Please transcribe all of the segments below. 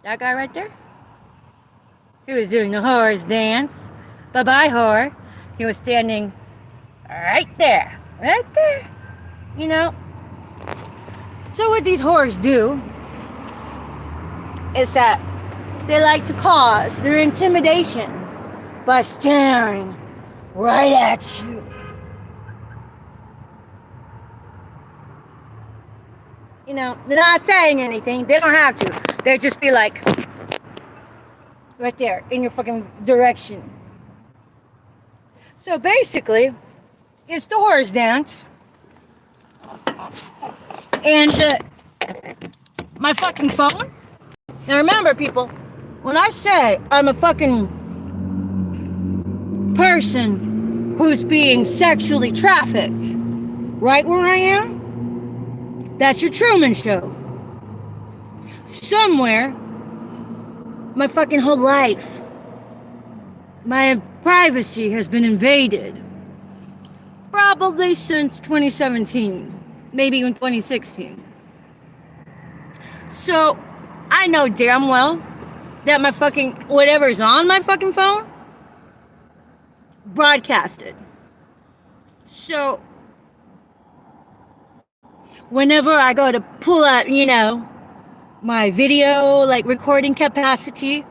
That guy right there? He was doing the whore's dance. Bye-bye, whore. He was standing right there. Right there. You know? So what these whores do is that they like to cause their intimidation by staring right at you. You know, they're not saying anything. They don't have to. They'll just be like, right there, in your fucking direction. So basically, it's the horse dance. And my fucking phone. Now remember, people, when I say I'm a fucking person who's being sexually trafficked, right where I am, that's your Truman Show. Somewhere, my fucking whole life, my privacy has been invaded. Probably since 2017, maybe even 2016. So, I know damn well that my fucking, whatever's on my fucking phone, broadcasted. So, whenever I go to pull out, you know, my video, like recording capacity,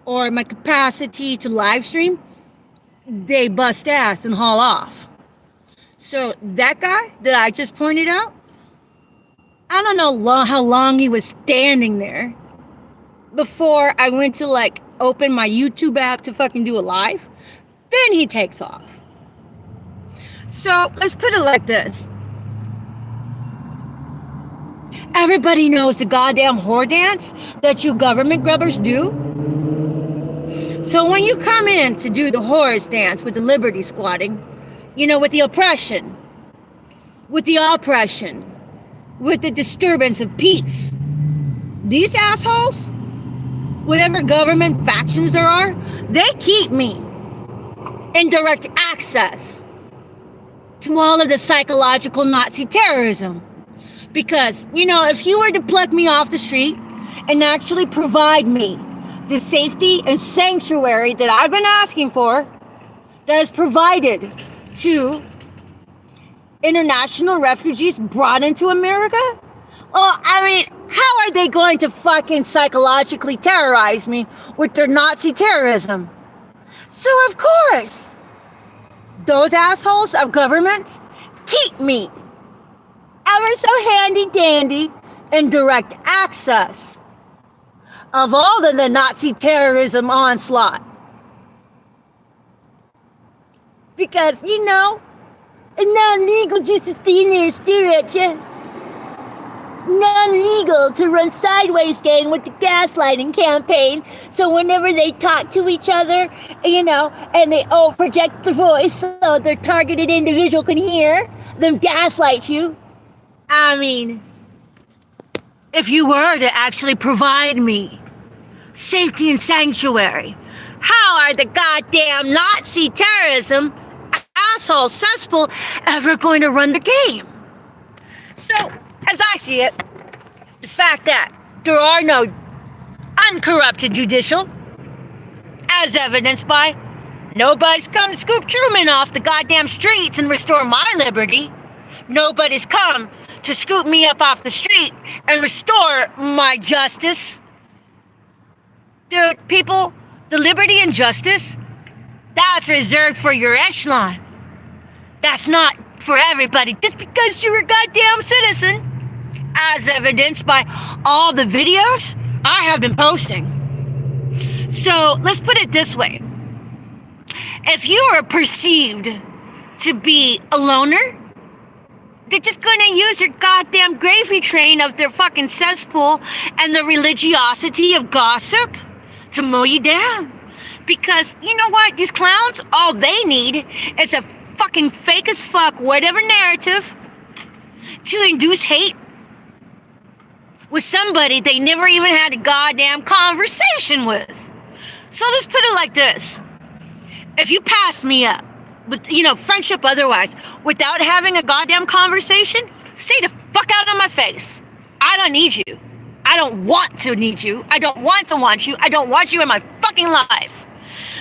or my capacity to live stream, they bust ass and haul off. So that guy that I just pointed out, I don't know how long he was standing there before I went to like open my YouTube app to fucking do a live. Then he takes off. So let's put it like this. Everybody knows the goddamn whore dance that you government grubbers do. So when you come in to do the whore's dance with the liberty squatting, you know, with the oppression, with the oppression, with the disturbance of peace, these assholes, whatever government factions there are, they keep me in direct access to all of the psychological Nazi terrorism. Because, you know, if you were to pluck me off the street and actually provide me the safety and sanctuary that I've been asking for, that is provided to international refugees brought into America, well, I mean, how are they going to fucking psychologically terrorize me with their Nazi terrorism? So, of course, those assholes of governments keep me ever so handy dandy in direct access of all of the Nazi terrorism onslaught. Because, you know, it's not legal just to stand there and stare at you. Not legal to run sideways gang with the gaslighting campaign. So whenever they talk to each other, you know, and they project the voice so their targeted individual can hear them gaslight you. I mean, if you were to actually provide me safety and sanctuary, how are the goddamn Nazi terrorism asshole cesspool ever going to run the game? So, as I see it, the fact that there are no uncorrupted judicial, as evidenced by nobody's come to scoop Truman off the goddamn streets and restore my liberty. Nobody's come to scoop me up off the street and restore my justice. Dude, people, the liberty and justice, that's reserved for your echelon. That's not for everybody, just because you're a goddamn citizen, as evidenced by all the videos I have been posting. So, let's put it this way. If you are perceived to be a loner, they're just going to use your goddamn gravy train of their fucking cesspool and the religiosity of gossip to mow you down. Because, you know what? These clowns, all they need is a fucking fake as fuck whatever narrative to induce hate with somebody they never even had a goddamn conversation with. So let's put it like this. If you pass me up, with, you know, friendship otherwise, without having a goddamn conversation, stay the fuck out of my face. I don't need you. I I don't want to need you. I don't want to want you. I don't want you in my fucking life.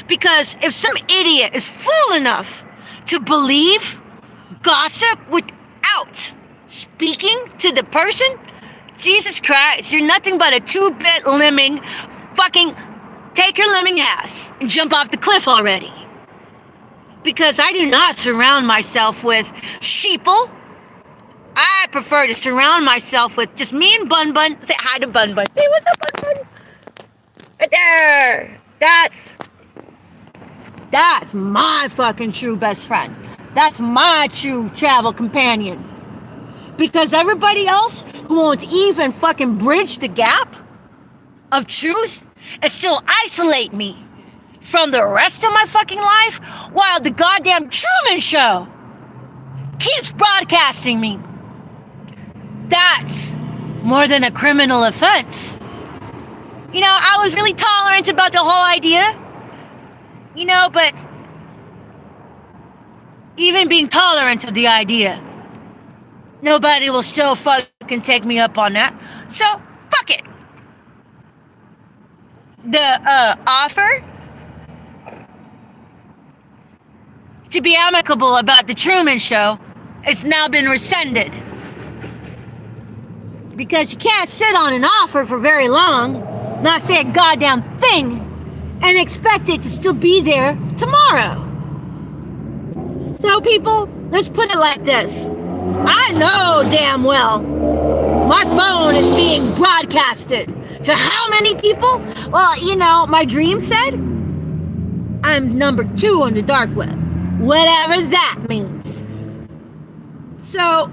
Because if some idiot is fool enough to believe gossip without speaking to the person, Jesus Christ, you're nothing but a 2-bit lemming. Fucking take your lemming ass and jump off the cliff already. Because I do not surround myself with sheeple. I prefer to surround myself with just me and Bun Bun. Say hi to Bun Bun. Say what's up, Bun Bun? Right there. That's my fucking true best friend. That's my true travel companion. Because everybody else who won't even fucking bridge the gap of truth and still isolate me from the rest of my fucking life while the goddamn Truman Show keeps broadcasting me. That's more than a criminal offense. You know, I was really tolerant about the whole idea. You know, but even being tolerant of the idea, nobody will still fucking take me up on that. So, fuck it. The offer to be amicable about the Truman Show has now been rescinded. Because you can't sit on an offer for very long, not say a goddamn thing, and expect it to still be there tomorrow. So people, let's put it like this. I know damn well my phone is being broadcasted to how many people? Well, you know, my dream said I'm number 2 on the dark web. Whatever that means. So,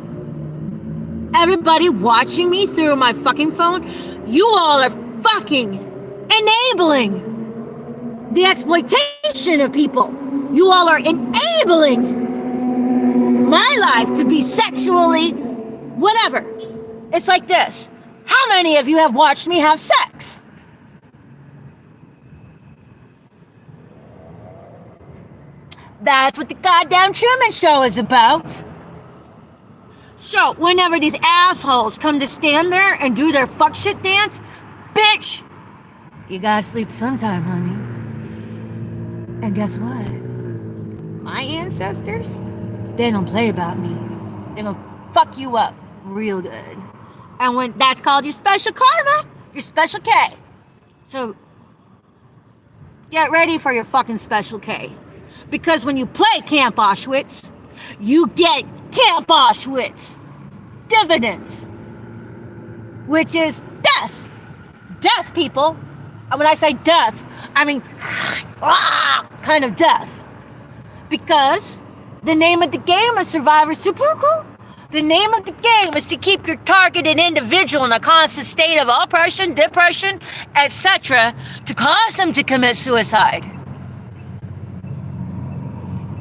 everybody watching me through my fucking phone, you all are fucking enabling the exploitation of people. You all are enabling my life to be sexually whatever. It's like this. How many of you have watched me have sex? That's what the goddamn Truman Show is about. So, whenever these assholes come to stand there and do their fuck shit dance, bitch, you gotta sleep sometime, honey. And guess what? My ancestors, they don't play about me. They're gonna fuck you up real good. And when that's called your special karma, your special K. So, get ready for your fucking special K. Because when you play Camp Auschwitz, you get Camp Auschwitz dividends, which is death. Death, people. And when I say death, I mean kind of death. Because the name of the game is Survivor Seppuku. The name of the game is to keep your targeted individual in a constant state of oppression, depression, etc., to cause them to commit suicide.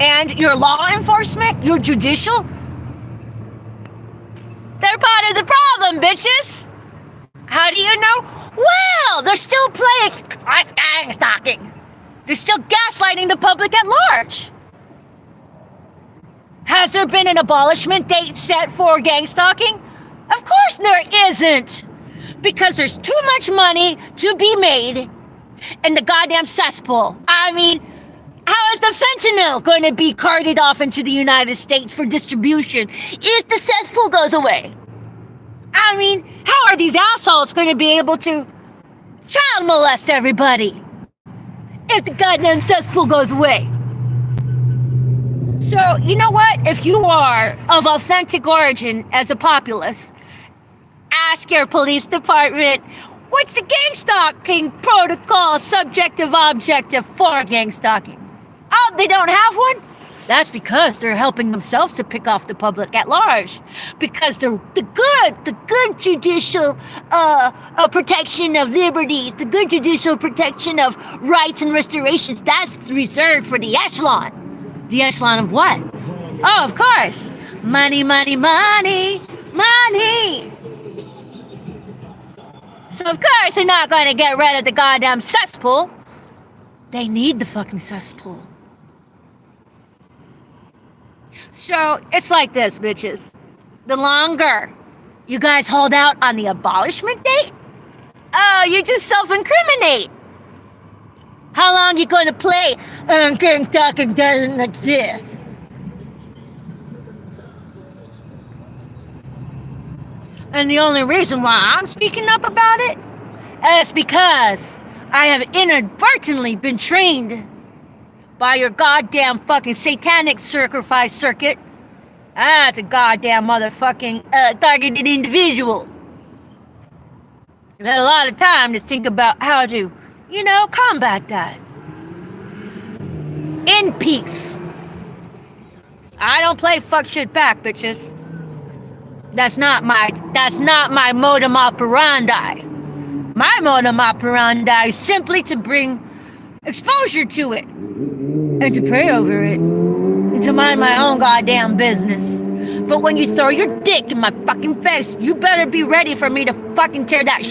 And your law enforcement, your judicial, they're part of the problem, bitches. How do you know? Well, they're still playing gang stalking. They're still gaslighting the public at large. Has there been an abolishment date set for gang stalking? Of course there isn't. Because there's too much money to be made in the goddamn cesspool. I mean, how is the fentanyl going to be carted off into the United States for distribution if the cesspool goes away? I mean, how are these assholes going to be able to child molest everybody if the goddamn cesspool goes away? So, you know what? If you are of authentic origin as a populace, ask your police department, what's the gang stalking protocol, subjective, objective for gang stalking? Oh, they don't have one? That's because they're helping themselves to pick off the public at large. Because the good judicial protection of liberties, the good judicial protection of rights and restorations, that's reserved for the echelon. The echelon of what? Oh, of course. Money, money, money, money. So of course they're not going to get rid of the goddamn cesspool. They need the fucking cesspool. So, it's like this, bitches. The longer you guys hold out on the abolishment date, Oh, you just self-incriminate. How long you gonna play? Gang talking doesn't exist. And the only reason why I'm speaking up about it is because I have inadvertently been trained by your goddamn fucking satanic sacrifice circuit as a goddamn motherfucking targeted individual. I've had a lot of time to think about how to, combat that. In peace. I don't play fuck shit back, bitches. That's not my modum operandi. My modum operandi is simply to bring exposure to it and to pray over it and to mind my own goddamn business. But when you throw your dick in my fucking face, you better be ready for me to fucking tear that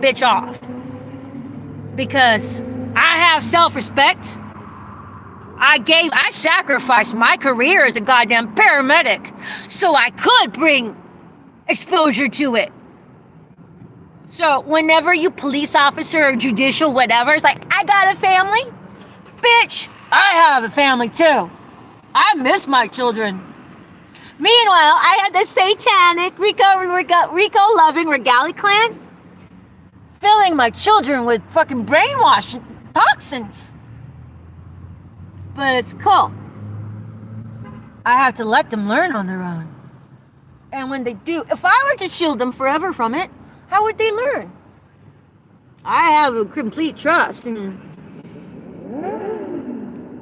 bitch off. Because I have self-respect. I sacrificed my career as a goddamn paramedic so I could bring exposure to it. So whenever you police officer or judicial whatever, it's like, I got a family? Bitch, I have a family too. I miss my children. Meanwhile, I had the satanic Rico-loving Regali clan filling my children with fucking brainwashing toxins. But it's cool. I have to let them learn on their own. And when they do, if I were to shield them forever from it, how would they learn? I have a complete trust in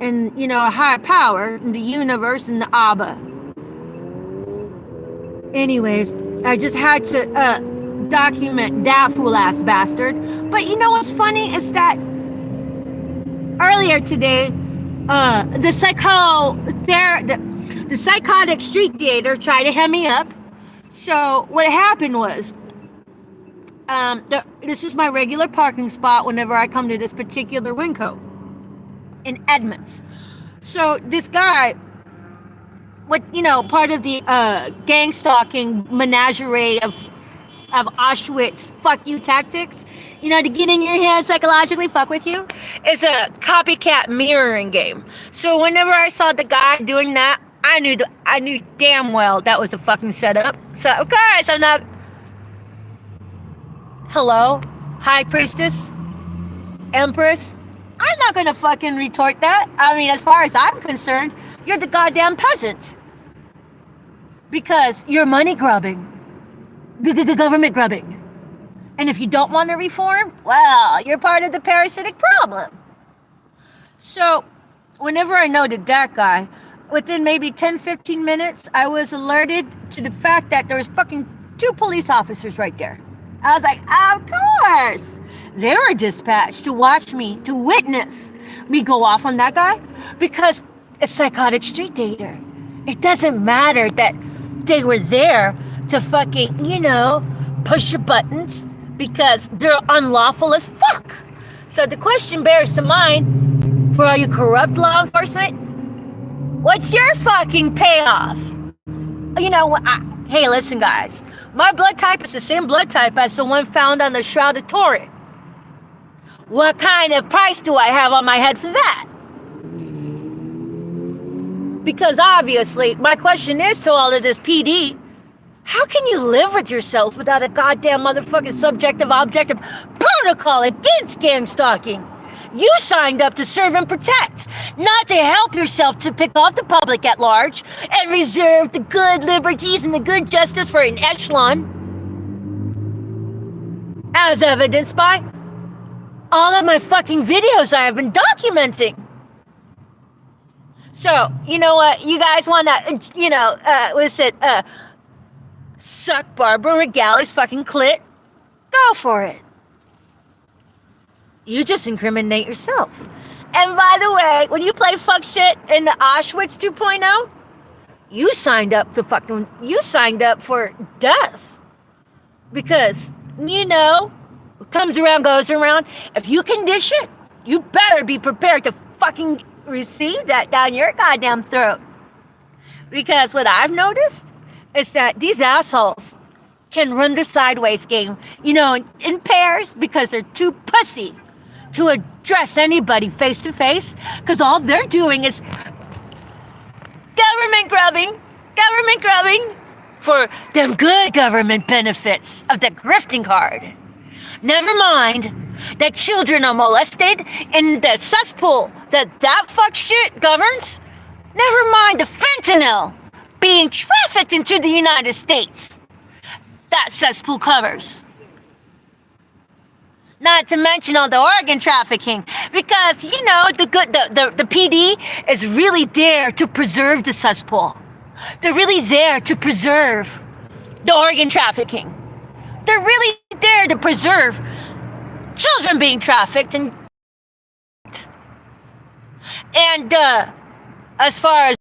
a higher power, in the universe, and the Abba. Anyways, I just had to document that fool-ass bastard. But you know what's funny is that earlier today, the psychotic street theater tried to hem me up. So what happened was, this is my regular parking spot whenever I come to this particular Winco in Edmonds. So this guy, part of the gang stalking menagerie of Auschwitz fuck you tactics, to get in your head, psychologically fuck with you, is a copycat mirroring game. So whenever I saw the guy doing that, I knew damn well that was a fucking setup. So, guys, I'm not... Hello? High Priestess? Empress? I'm not gonna fucking retort that. I mean, as far as I'm concerned, you're the goddamn peasant. Because you're money grubbing. The government grubbing. And if you don't want to reform, well, you're part of the parasitic problem. So, whenever I noted that guy, within maybe 10-15 minutes, I was alerted to the fact that there was fucking 2 police officers right there. I was like, of course! They were dispatched to watch me, to witness me go off on that guy, because a psychotic street dater. It doesn't matter that they were there to fucking, push your buttons, because they're unlawful as fuck. So the question bears to mind, for all you corrupt law enforcement, what's your fucking payoff? Hey, listen, guys. My blood type is the same blood type as the one found on the Shroud of Turin. What kind of price do I have on my head for that? Because obviously, my question is to all of this PD, how can you live with yourself without a goddamn motherfucking subjective objective protocol against gang stalking? You signed up to serve and protect, not to help yourself to pick off the public at large and reserve the good liberties and the good justice for an echelon, as evidenced by all of my fucking videos I have been documenting. So, you know what? You guys want to, suck Barbara Regali's fucking clit? Go for it. You just incriminate yourself. And by the way, when you play fuck shit in the Auschwitz 2.0, you signed up for death. Because, what comes around goes around. If you can dish it, you better be prepared to fucking receive that down your goddamn throat. Because what I've noticed is that these assholes can run the sideways game, in pairs because they're too pussy to address anybody face to face, because all they're doing is government grubbing for them good government benefits of the grifting card. Never mind that children are molested in the cesspool that fuck shit governs. Never mind the fentanyl being trafficked into the United States that cesspool covers. Not to mention all the organ trafficking, because the PD is really there to preserve the cesspool. They're really there to preserve the organ trafficking. They're really there to preserve children being trafficked and as far as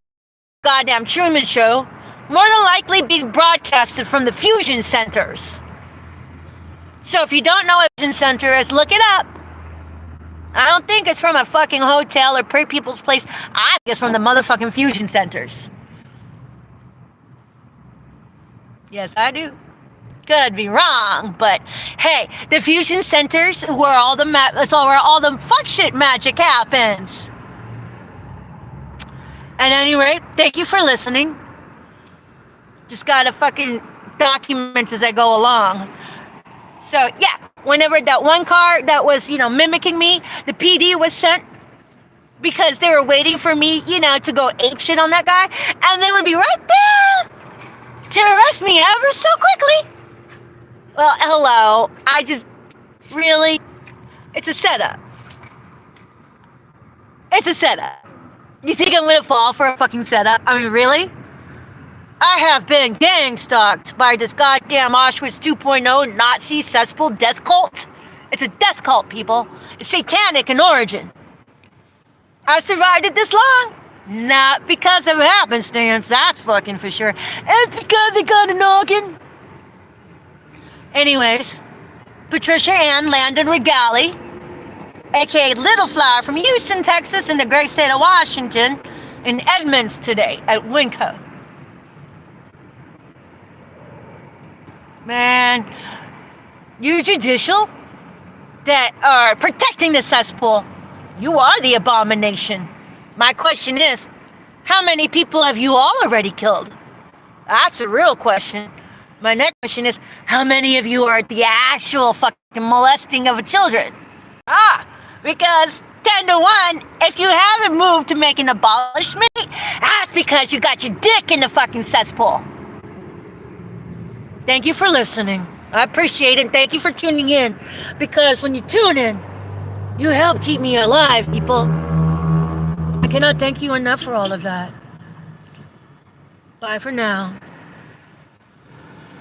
goddamn Truman Show, more than likely being broadcasted from the fusion centers. So if you don't know what a fusion center is, look it up. I don't think it's from a fucking hotel or pretty people's place. I think it's from the motherfucking fusion centers. Yes, I do. Could be wrong, but hey, the fusion centers where all the fuck shit magic happens. At any rate, thank you for listening. Just gotta fucking document as I go along. So yeah, whenever that one car that was, mimicking me, the PD was sent because they were waiting for me, to go apeshit on that guy, and they would be right there to arrest me ever so quickly. Well, hello. It's a setup. It's a setup. You think I'm gonna fall for a fucking setup? I mean, really? I have been gang stalked by this goddamn Auschwitz 2.0 Nazi cesspool death cult. It's a death cult, people. It's satanic in origin. I've survived it this long. Not because of happenstance, that's fucking for sure. It's because they got a noggin. Anyways, Patricia Ann Landon Regali, aka Little Flower from Houston, Texas, in the great state of Washington, in Edmonds today at Winco. Man, you judicial that are protecting the cesspool, you are the abomination. My question is, how many people have you all already killed? That's a real question. My next question is, how many of you are the actual fucking molesting of children? Because 10 to 1, if you haven't moved to make an abolishment, that's because you got your dick in the fucking cesspool. Thank you for listening. I appreciate it. Thank you for tuning in. Because when you tune in, you help keep me alive, people. I cannot thank you enough for all of that. Bye for now.